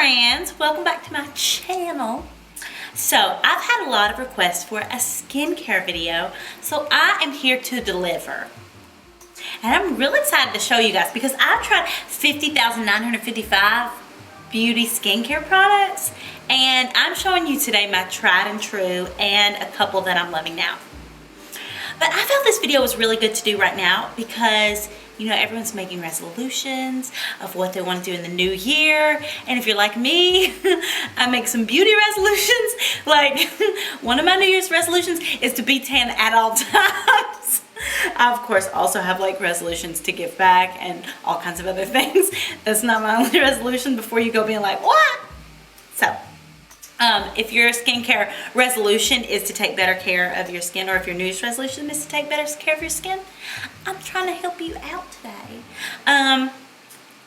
friends, welcome back to my channel. So I've had a lot of requests for a skincare video, so I am here to deliver. And I'm really excited to show you guys because I've tried 50,955 beauty skincare products, and I'm showing you today my tried and true and a couple that I'm loving now. But I felt this video was really good to do right now because, you know, everyone's making resolutions of what they want to do in the new year. And if you're like me, I make some beauty resolutions. Like, one of my New Year's resolutions is to be tan at all times. I, of course, also have like resolutions to give back and all kinds of other things. That's not my only resolution before you go being like, what? So, if your skincare resolution is to take better care of your skin, or if your New Year's resolution is to take better care of your skin, I'm trying to help you out today.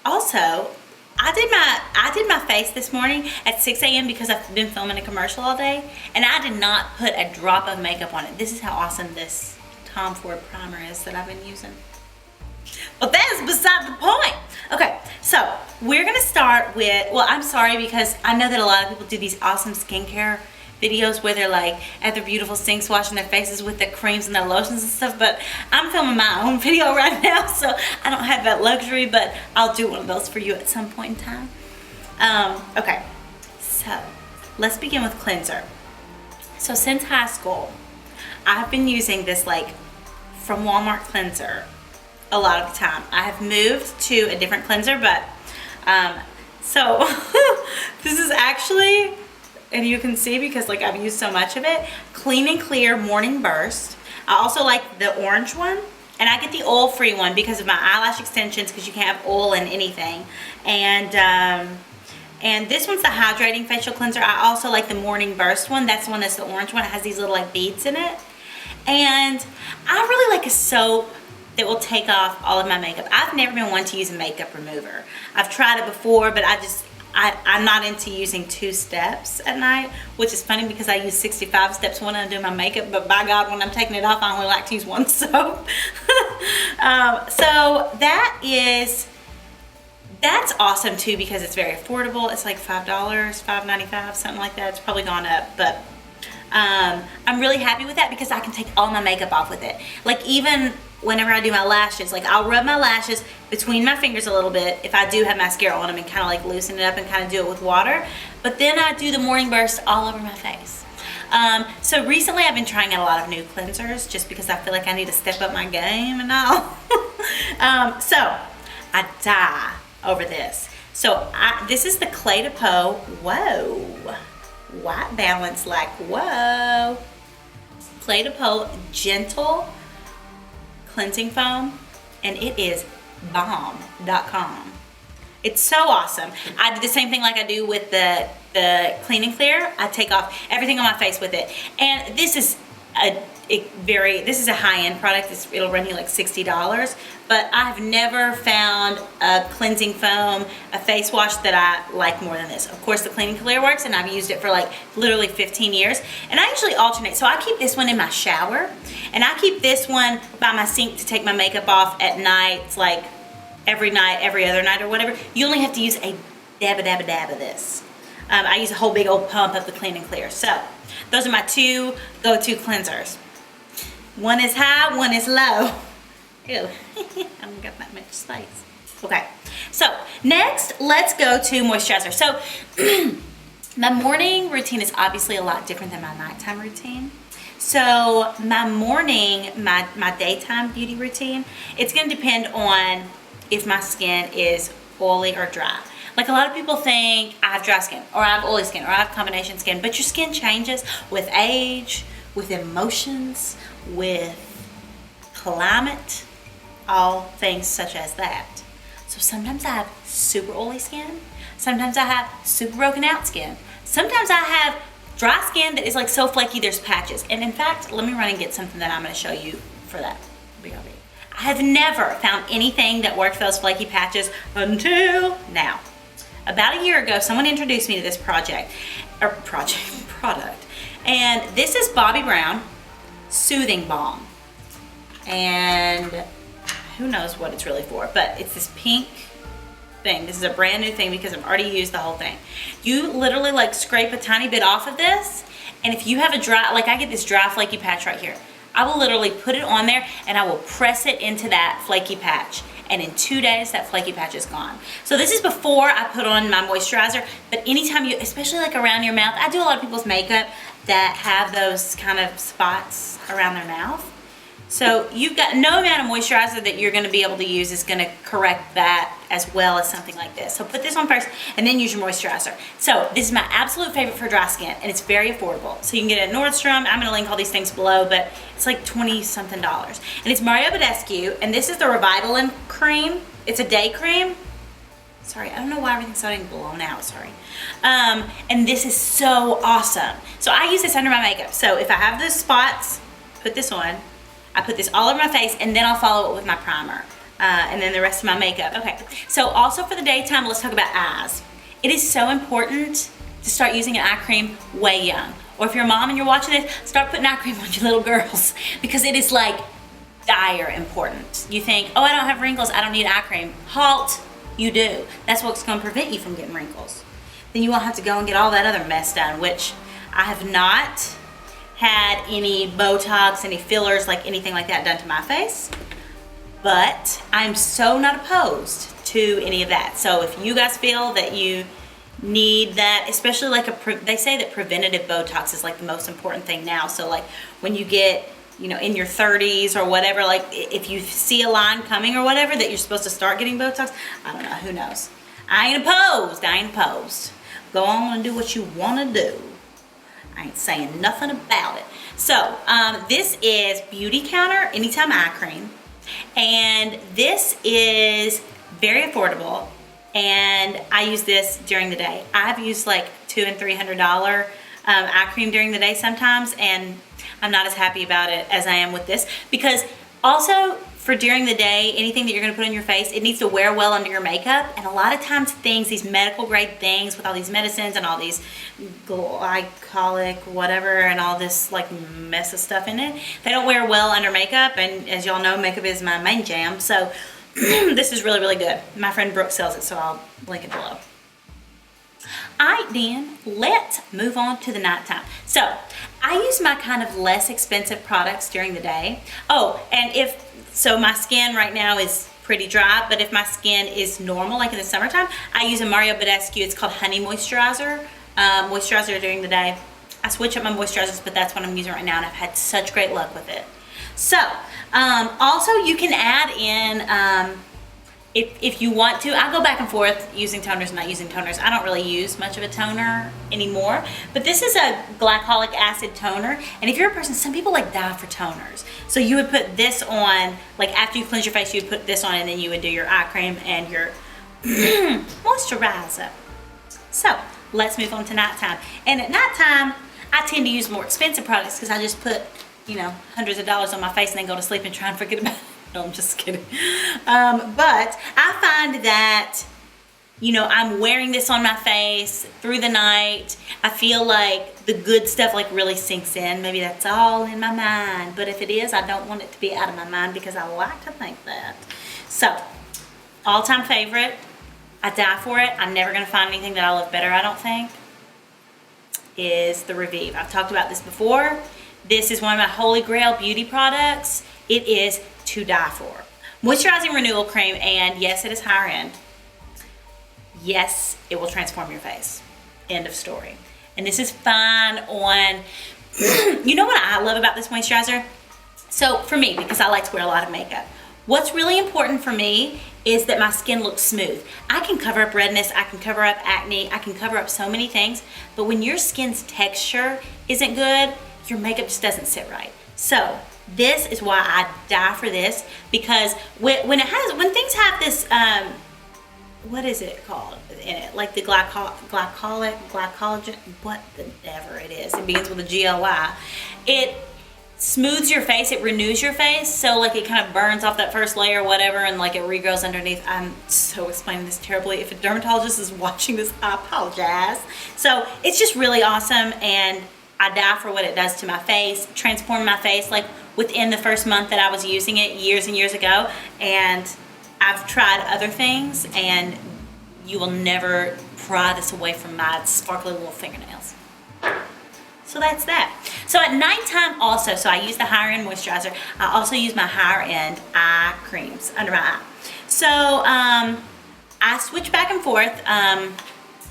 Also, I did my face this morning at 6 a.m. because I've been filming a commercial all day, and I did not put a drop of makeup on it. This is how awesome this Tom Ford primer is that I've been using. But that is beside the point. Okay, so we're gonna start with, well, I'm sorry because I know that a lot of people do these awesome skincare videos where they're like at their beautiful sinks washing their faces with their creams and their lotions and stuff, but I'm filming my own video right now, so I don't have that luxury, but I'll do one of those for you at some point in time. Okay, so let's begin with cleanser. So since high school, I've been using this like from Walmart cleanser a lot of the time. I have moved to a different cleanser, but so this is actually, and you can see because like I've used so much of it, Clean and Clear Morning Burst. I also like the orange one, and I get the oil-free one because of my eyelash extensions, because you can't have oil in anything. And this one's the hydrating facial cleanser. I also like the Morning Burst one. That's the one that's the orange one. It has these little like beads in it. And I really like a soap that will take off all of my makeup. I've never been one to use a makeup remover. I've tried it before, but I'm not into using 2 steps at night, which is funny because I use 65 steps when I'm doing my makeup, but by God, when I'm taking it off, I only like to use 1 soap. So that's awesome too because it's very affordable. It's like $5, $5.95, something like that. It's probably gone up, but I'm really happy with that because I can take all my makeup off with it. Like even whenever I do my lashes, like I'll rub my lashes between my fingers a little bit if I do have mascara on them and kind of like loosen it up and kind of do it with water. But then I do the Morning Burst all over my face. So recently I've been trying out a lot of new cleansers just because I feel like I need to step up my game and all. So I die over this. So this is the Clé de Peau. Whoa. White balance, like whoa. Clé de Peau Gentle Cleansing Foam, and it is bomb.com. It's so awesome. I do the same thing like I do with the Clean and Clear. I take off everything on my face with it, and this is a high-end product. It'll run you like $60, but I've never found a cleansing foam, a face wash that I like more than this. Of course, the Clean and Clear works, and I've used it for like literally 15 years, and I usually alternate. So I keep this one in my shower, and I keep this one by my sink to take my makeup off at night. It's like every night, every other night or whatever. You only have to use a dab of this. I use a whole big old pump of the Clean and Clear. So those are my 2 go-to cleansers. One is high, one is low. Ew, I don't got that much space. Okay, so next, let's go to moisturizer. So my morning routine is obviously a lot different than my nighttime routine. So my morning, my daytime beauty routine, it's gonna depend on if my skin is oily or dry. Like a lot of people think I have dry skin, or I have oily skin, or I have combination skin, but your skin changes with age, with emotions, with climate, all things such as that. So sometimes I have super oily skin, sometimes I have super broken out skin, sometimes I have dry skin that is like so flaky there's patches. And in fact, let me run and get something that I'm going to show you for that. I have never found anything that worked for those flaky patches until now. About a year ago, someone introduced me to this product, and this is Bobbi Brown Soothing Balm, and who knows what it's really for, but it's this pink thing. This is a brand new thing because I've already used the whole thing. You literally like scrape a tiny bit off of this, and if you have a dry, like I get this dry flaky patch right here, I will literally put it on there and I will press it into that flaky patch. And in 2 days, that flaky patch is gone. So this is before I put on my moisturizer, but anytime you, especially like around your mouth, I do a lot of people's makeup that have those kind of spots around their mouth. So you've got no amount of moisturizer that you're gonna be able to use is gonna correct that as well as something like this. So put this on first and then use your moisturizer. So this is my absolute favorite for dry skin, and it's very affordable. So you can get it at Nordstrom. I'm gonna link all these things below, but it's like 20 something dollars. And it's Mario Badescu, and this is the Revitamin cream. It's a day cream. Sorry, I don't know why everything's starting blown out, sorry. And this is so awesome. So I use this under my makeup. So if I have those spots, put this on. I put this all over my face, and then I'll follow it with my primer, and then the rest of my makeup. Okay, so also for the daytime, let's talk about eyes. It is so important to start using an eye cream way young. Or if you're a mom and you're watching this, start putting eye cream on your little girls, because it is like dire important. You think, oh, I don't have wrinkles, I don't need eye cream. Halt, you do. That's what's gonna prevent you from getting wrinkles. Then you won't have to go and get all that other mess done, which I have not had any Botox, any fillers, like anything like that done to my face, but I'm so not opposed to any of that. So if you guys feel that you need that, especially like they say that preventative Botox is like the most important thing now. So like when you get, you know, in your 30s or whatever, like if you see a line coming or whatever that you're supposed to start getting Botox, I don't know, who knows? I ain't opposed. Go on and do what you wanna do. I ain't saying nothing about it. So this is Beauty Counter Anytime Eye Cream, and this is very affordable, and I use this during the day. I've used like $200 and $300 eye cream during the day sometimes, and I'm not as happy about it as I am with this, because also for during the day, anything that you're gonna put on your face, it needs to wear well under your makeup. And a lot of times these medical grade things with all these medicines and all these glycolic whatever and all this like mess of stuff in it, they don't wear well under makeup. And as y'all know, makeup is my main jam. So this is really, really good. My friend Brooke sells it, so I'll link it below. Alright then, let's move on to the nighttime. So I use my kind of less expensive products during the day. Oh, and so my skin right now is pretty dry, but if my skin is normal, like in the summertime, I use a Mario Badescu. It's called Honey Moisturizer. Moisturizer during the day. I switch up my moisturizers, but that's what I'm using right now, and I've had such great luck with it. So, also you can add in, if you want to, I go back and forth using toners and not using toners. I don't really use much of a toner anymore, but this is a glycolic acid toner. And if you're a person, some people like die for toners. So you would put this on, like after you cleanse your face, you would put this on, and then you would do your eye cream and your moisturizer. So let's move on to nighttime. And at nighttime, I tend to use more expensive products because I just put, you know, hundreds of dollars on my face and then go to sleep and try and forget about it. No, I'm just kidding. But I find that, you know, I'm wearing this on my face through the night. I feel like the good stuff like really sinks in. Maybe that's all in my mind. But if it is, I don't want it to be out of my mind because I like to think that. So, all-time favorite. I die for it. I'm never going to find anything that I love better, I don't think, is the Revive. I've talked about this before. This is one of my holy grail beauty products. It is to die for. Moisturizing renewal cream, and yes, it is higher end. Yes, it will transform your face. End of story. And this is fine on, you know what I love about this moisturizer? So for me, because I like to wear a lot of makeup, what's really important for me is that my skin looks smooth. I can cover up redness, I can cover up acne, I can cover up so many things, but when your skin's texture isn't good, your makeup just doesn't sit right. So this is why I die for this, because when things have this, what is it called in it? Like the glycogen, whatever it is. It begins with a GLY. It smooths your face, it renews your face, so like it kind of burns off that first layer or whatever, and like it regrows underneath. I'm so explaining this terribly. If a dermatologist is watching this, I apologize. So it's just really awesome, and I die for what it does to my face, transform my face like within the first month that I was using it years and years ago. And I've tried other things, and you will never pry this away from my sparkly little fingernails. So that's that. So at nighttime also, so I use the higher end moisturizer. I also use my higher end eye creams under my eye. So I switch back and forth.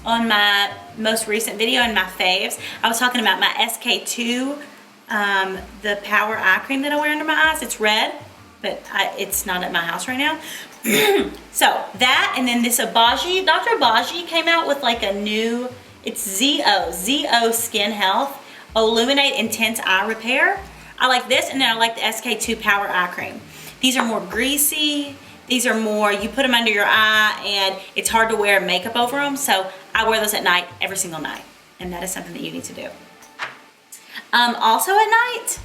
On my most recent video in my faves, I was talking about my SK2, the Power Eye Cream that I wear under my eyes. It's red, but it's not at my house right now. So that, and then this Abaji, Dr. Abaji came out with like a new, it's ZO Skin Health Illuminate Intense Eye Repair. I like this, and then I like the SK2 Power Eye Cream. These are more greasy. These are more, you put them under your eye and it's hard to wear makeup over them. So I wear those at night, every single night. And that is something that you need to do. Also at night,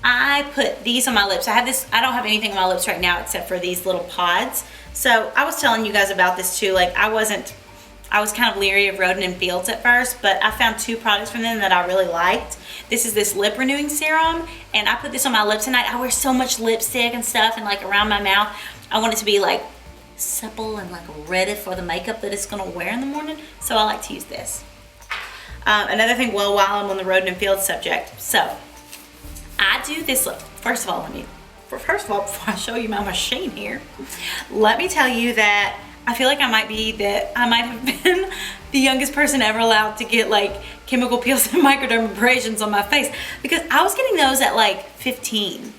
I put these on my lips. I don't have anything on my lips right now except for these little pods. So I was telling you guys about this too. Like I was kind of leery of Roden & Fields at first, but I found 2 products from them that I really liked. This is this lip renewing serum, and I put this on my lips at night. I wear so much lipstick and stuff and like around my mouth. I want it to be like supple and like ready for the makeup that it's gonna wear in the morning. So I like to use this. Another thing, well, while I'm on the Roden & Fields subject, so I do this look. First of all, before I show you my machine here, let me tell you that I feel like I might have been the youngest person ever allowed to get like chemical peels and microdermabrasions on my face, because I was getting those at like 15.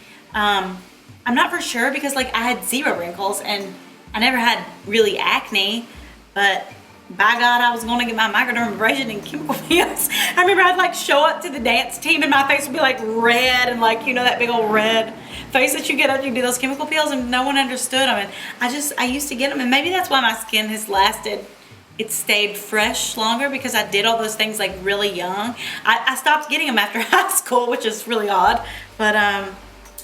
I'm not for sure because like I had 0 wrinkles and I never had really acne, but by God, I was gonna get my microdermabrasion and chemical peels. I remember I'd like show up to the dance team and my face would be like red and like, you know, that big old red face that you get after you do those chemical peels, and no one understood them. And I used to get them, and maybe that's why my skin has lasted. It stayed fresh longer because I did all those things like really young. I stopped getting them after high school, which is really odd, but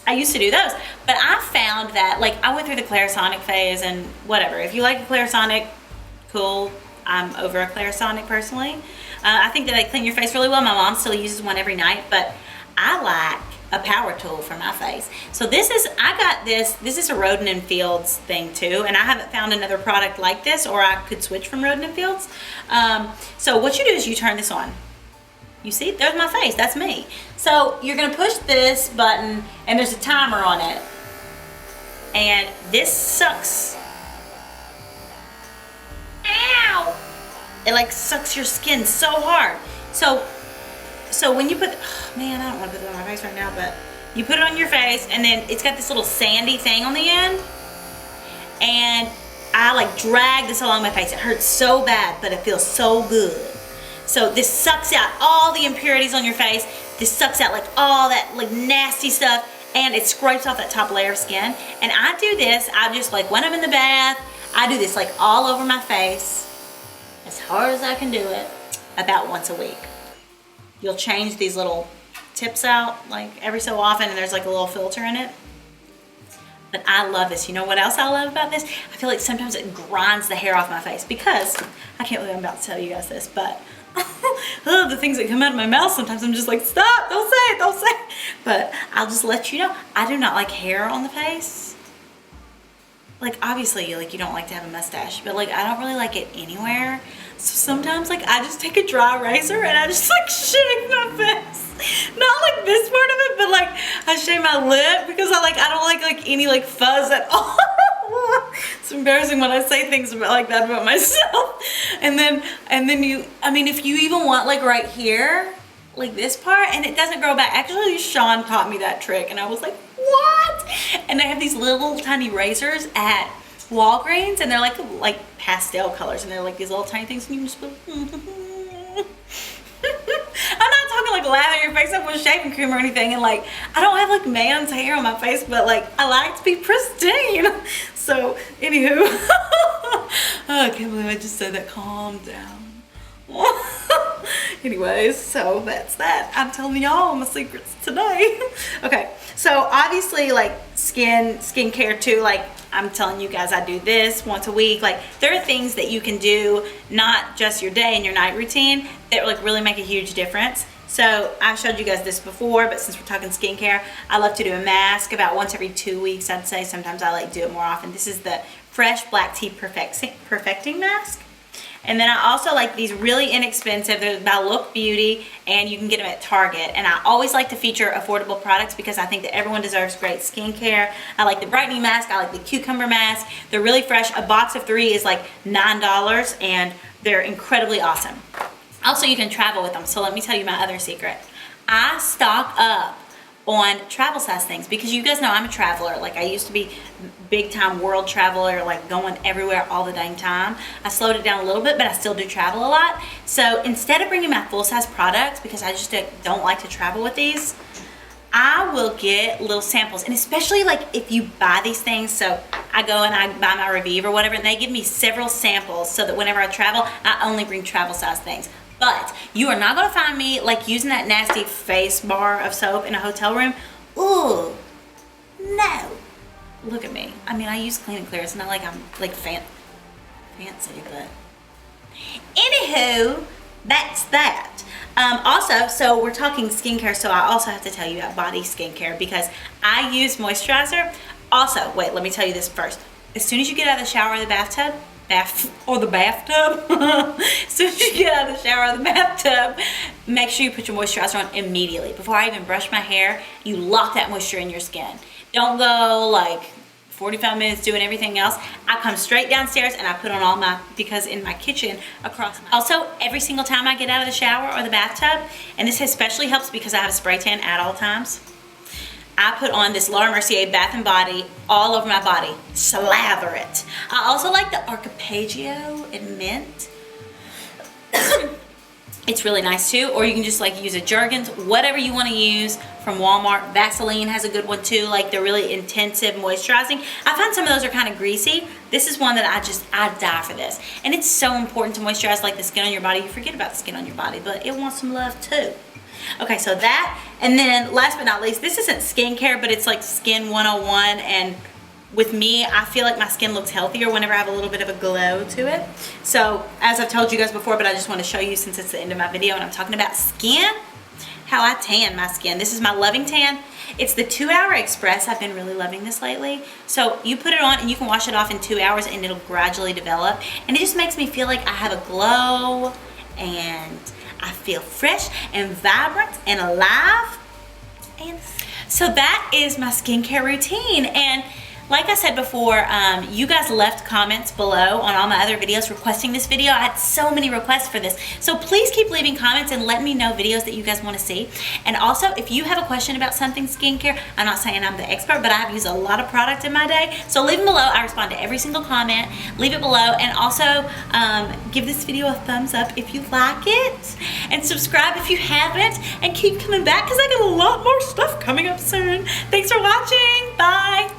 I used to do those. But I found that like I went through the Clarisonic phase and whatever. If you like a Clarisonic, cool. I'm over a Clarisonic personally. I think that they clean your face really well. My mom still uses one every night, but I like a power tool for my face. So this is a Roden & Fields thing too, and I haven't found another product like this, or I could switch from Roden & Fields. So what you do is you turn this on. You see, there's my face, that's me. So you're gonna push this button and there's a timer on it. And this sucks. Ow! It like sucks your skin so hard. So when you put, oh man, I don't want to put it on my face right now, but you put it on your face and then it's got this little sandy thing on the end. And I like drag this along my face. It hurts so bad, but it feels so good. So this sucks out all the impurities on your face. This sucks out like all that like nasty stuff, and it scrapes off that top layer of skin. And I do this, I just like when I'm in the bath, I do this like all over my face as hard as I can do it about once a week. You'll change these little tips out like every so often, and there's like a little filter in it. But I love this. You know what else I love about this? I feel like sometimes it grinds the hair off my face, because I can't believe I'm about to tell you guys this, but the things that come out of my mouth sometimes I'm just like, stop, don't say it, don't say it. But I'll just let you know, I do not like hair on the face. Like obviously like you don't like to have a mustache, but like I don't really like it anywhere. So sometimes like I just take a dry razor and I just like shave my face. Not like this part of it, but like I shave my lip because I don't like any like fuzz at all. It's embarrassing when I say things about like that about myself. And then you, I mean, if you even want like right here, like this part, and it doesn't grow back. Actually, Sean taught me that trick, and I was like, what? And they have these little tiny razors at Walgreens, and they're like pastel colors, and they're like these little tiny things, and you just put. I'm not talking like lather your face up with shaving cream or anything, and like I don't have like man's hair on my face, but like I like to be pristine. So anywho, oh, I can't believe I just said that. Calm down. Anyways, so that's that. I'm telling y'all my secrets today. Okay, so obviously like skincare too, like I'm telling you guys I do this once a week. Like there are things that you can do, not just your day and your night routine, that like really make a huge difference. So I've showed you guys this before, but since we're talking skincare, I love to do a mask about once every 2 weeks, I'd say. Sometimes I like do it more often. This is the Fresh Black Tea Perfecting Mask. And then I also like these really inexpensive. They're by Look Beauty, and you can get them at Target. And I always like to feature affordable products because I think that everyone deserves great skincare. I like the brightening mask. I like the cucumber mask. They're really fresh. A box of 3 is like $9, and they're incredibly awesome. Also, you can travel with them. So let me tell you my other secret. I stock up on travel size things because you guys know I'm a traveler. Like, I used to be big time world traveler, like going everywhere all the dang time. I slowed it down a little bit, but I still do travel a lot. So instead of bringing my full size products, because I just don't like to travel with these, I will get little samples. And especially like if you buy these things, so I go and I buy my Revive or whatever, and they give me several samples so that whenever I travel, I only bring travel size things. But you are not gonna find me like using that nasty face bar of soap in a hotel room. Ooh, no. Look at me. I mean, I use Clean and Clear. It's not like I'm like fancy, but anywho, that's that. Also, so we're talking skincare, so I also have to tell you about body skincare because I use moisturizer. Also, wait, let me tell you this first. As soon as you get out of the shower or the bathtub, as soon as you get out of the shower or the bathtub, make sure you put your moisturizer on immediately. Before I even brush my hair, you lock that moisture in your skin. Don't go like 45 minutes doing everything else. I come straight downstairs and I put on all my, because in my kitchen across my, also every single time I get out of the shower or the bathtub, and this especially helps because I have a spray tan at all times, I put on this Laura Mercier Bath & Body all over my body. Slather it. I also like the Archipelago in mint. It's really nice too. Or you can just like use a Jergens, whatever you want to use from Walmart. Vaseline has a good one too. Like they're really intensive moisturizing. I find some of those are kind of greasy. This is one that I die for this. And it's so important to moisturize like the skin on your body. You forget about the skin on your body, but it wants some love too. Okay, so that, and then last but not least, this isn't skincare, but it's like Skin 101, and with me, I feel like my skin looks healthier whenever I have a little bit of a glow to it. So, as I've told you guys before, but I just want to show you since it's the end of my video and I'm talking about skin, how I tan my skin. This is my Loving Tan. It's the 2-Hour Express. I've been really loving this lately. So, you put it on and you can wash it off in 2 hours and it'll gradually develop. And it just makes me feel like I have a glow and I feel fresh and vibrant and alive. And so that is my skincare routine. And like I said before, you guys left comments below on all my other videos requesting this video. I had so many requests for this. So please keep leaving comments and let me know videos that you guys want to see. And also, if you have a question about something skincare, I'm not saying I'm the expert, but I've used a lot of product in my day. So leave them below. I respond to every single comment. Leave it below. And also, give this video a thumbs up if you like it. And subscribe if you haven't. And keep coming back because I got a lot more stuff coming up soon. Thanks for watching. Bye.